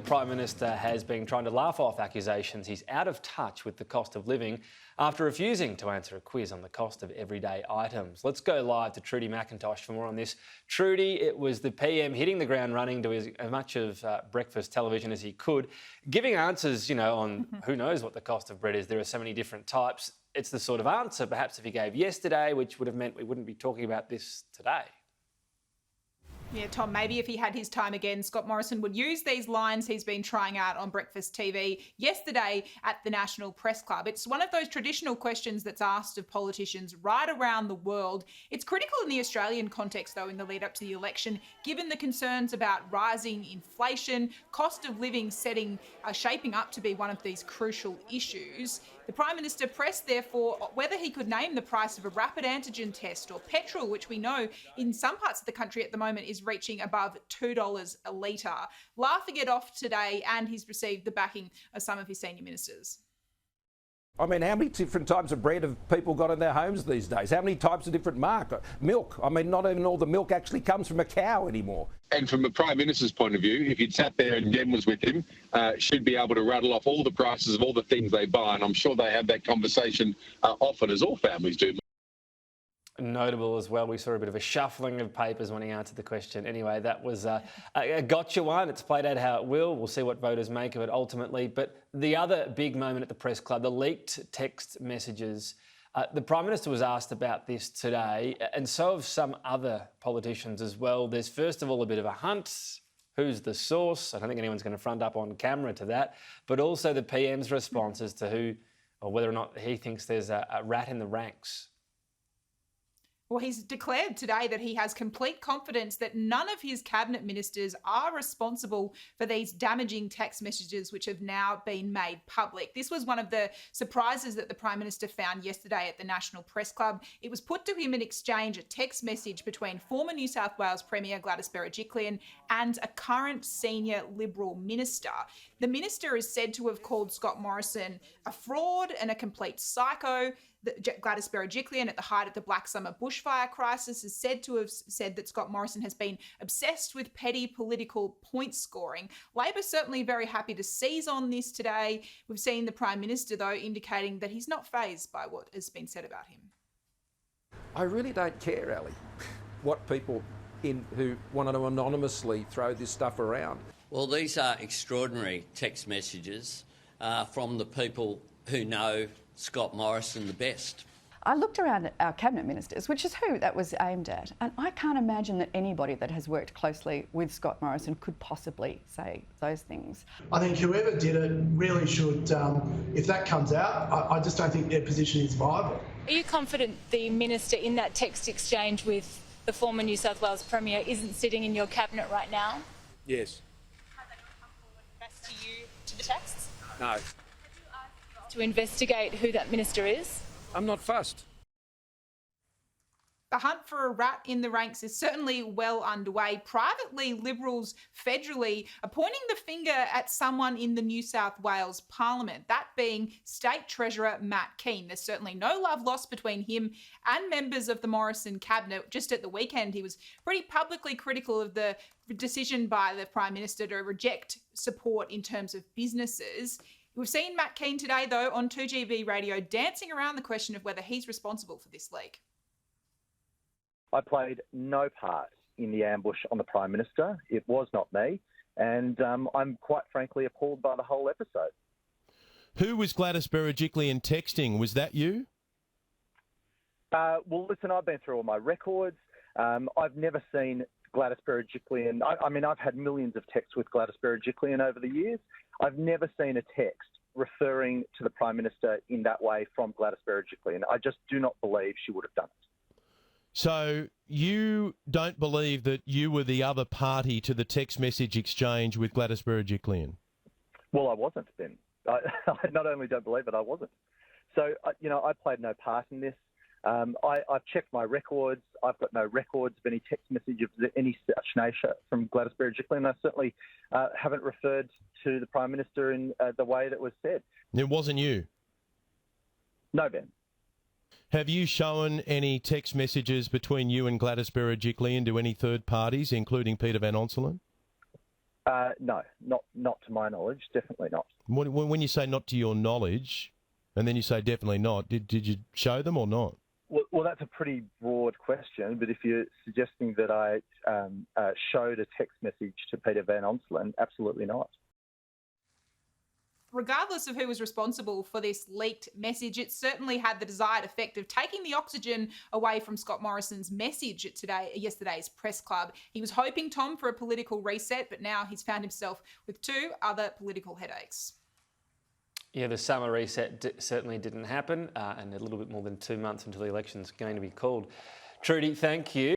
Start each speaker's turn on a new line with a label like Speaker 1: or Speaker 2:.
Speaker 1: The Prime Minister has been trying to laugh off accusations he's out of touch with the cost of living after refusing to answer a quiz on the cost of everyday items. Let's go live to Trudy McIntosh for more on this. Trudy, it was the PM hitting the ground running, doing as much of breakfast television as he could, giving answers, on who knows what the cost of bread is. There are so many different types. It's the sort of answer perhaps if he gave yesterday, which would have meant we wouldn't be talking about this today.
Speaker 2: Yeah, Tom, maybe if he had his time again, Scott Morrison would use these lines he's been trying out on breakfast TV yesterday at the National Press Club. It's one of those traditional questions that's asked of politicians right around the world. It's critical in the Australian context, though, in the lead up to the election, given the concerns about rising inflation, cost of living shaping up to be one of these crucial issues. The Prime Minister pressed, therefore, whether he could name the price of a rapid antigen test or petrol, which we know in some parts of the country at the moment is reaching above $2 a litre. Laughing it off today, and he's received the backing of some of his senior ministers.
Speaker 3: I mean, how many different types of bread have people got in their homes these days? How many types of different milk? I mean, not even all the milk actually comes from a cow anymore.
Speaker 4: And from a Prime Minister's point of view, if he'd sat there and Jen was with him, she'd be able to rattle off all the prices of all the things they buy. And I'm sure they have that conversation often, as all families do.
Speaker 1: Notable as well, we saw a bit of a shuffling of papers when he answered the question. Anyway, that was a gotcha one. It's played out how it will. We'll see what voters make of it ultimately. But the other big moment at the press club, the leaked text messages. The Prime Minister was asked about this today, and so have some other politicians as well. There's first of all a bit of a hunt. Who's the source? I don't think anyone's going to front up on camera to that. But also the PM's responses to who or whether or not he thinks there's a rat in the ranks.
Speaker 2: Well, he's declared today that he has complete confidence that none of his cabinet ministers are responsible for these damaging text messages which have now been made public. This was one of the surprises that the Prime Minister found yesterday at the National Press Club. It was put to him in exchange a text message between former New South Wales Premier Ms Berejiklian and a current senior Liberal minister. The minister is said to have called Scott Morrison a fraud and a complete psycho. Ms Berejiklian, at the height of the Black Summer bushfire crisis, is said to have said that Scott Morrison has been obsessed with petty political point scoring. Labor's certainly very happy to seize on this today. We've seen the Prime Minister, though, indicating that he's not fazed by what has been said about him.
Speaker 3: I really don't care, Ali, what people who want to anonymously throw this stuff around.
Speaker 5: Well, these are extraordinary text messages from the people who know Scott Morrison the best.
Speaker 6: I looked around at our cabinet ministers, which is who that was aimed at, and I can't imagine that anybody that has worked closely with Scott Morrison could possibly say those things.
Speaker 7: I think whoever did it really should, if that comes out, I just don't think their position is viable.
Speaker 8: Are you confident the minister in that text exchange with the former New South Wales Premier isn't sitting in your cabinet right now?
Speaker 3: Yes.
Speaker 8: Has anyone come forward and pressed to you to the texts?
Speaker 3: No.
Speaker 8: To investigate who that minister is?
Speaker 3: I'm not fussed.
Speaker 2: The hunt for a rat in the ranks is certainly well underway. Privately, Liberals federally are pointing the finger at someone in the New South Wales Parliament, that being State Treasurer Matt Keane. There's certainly no love lost between him and members of the Morrison cabinet. Just at the weekend, he was pretty publicly critical of the decision by the Prime Minister to reject support in terms of businesses. We've seen Matt Keane today, though, on 2GB radio dancing around the question of whether he's responsible for this leak.
Speaker 9: I played no part in the ambush on the Prime Minister. It was not me. And I'm quite frankly appalled by the whole episode.
Speaker 10: Who was Ms Berejiklian texting? Was that you?
Speaker 9: Well, listen, I've been through all my records. I've never seen Ms Berejiklian. I mean, I've had millions of texts with Ms Berejiklian over the years. I've never seen a text referring to the Prime Minister in that way from Ms Berejiklian. I just do not believe she would have done it.
Speaker 10: So you don't believe that you were the other party to the text message exchange with Ms Berejiklian?
Speaker 9: Well, I wasn't, Ben. I not only don't believe it, I wasn't. So, I played no part in this. I've checked my records. I've got no records of any text message of any such nature from Ms Berejiklian. I certainly haven't referred to the Prime Minister in the way that was said.
Speaker 10: It wasn't you?
Speaker 9: No, Ben.
Speaker 10: Have you shown any text messages between you and Ms Berejiklian to any third parties, including Peter Van Onselen?
Speaker 9: No, not to my knowledge. Definitely not.
Speaker 10: When you say not to your knowledge, and then you say definitely not, did you show them or not?
Speaker 9: Well, that's a pretty broad question, but if you're suggesting that I showed a text message to Peter Van Onselen, absolutely not.
Speaker 2: Regardless of who was responsible for this leaked message, it certainly had the desired effect of taking the oxygen away from Scott Morrison's message at yesterday's press club. He was hoping, Tom, for a political reset, but now he's found himself with two other political headaches.
Speaker 1: Yeah, the summer reset certainly didn't happen, and a little bit more than 2 months until the election's going to be called. Trudy, thank you.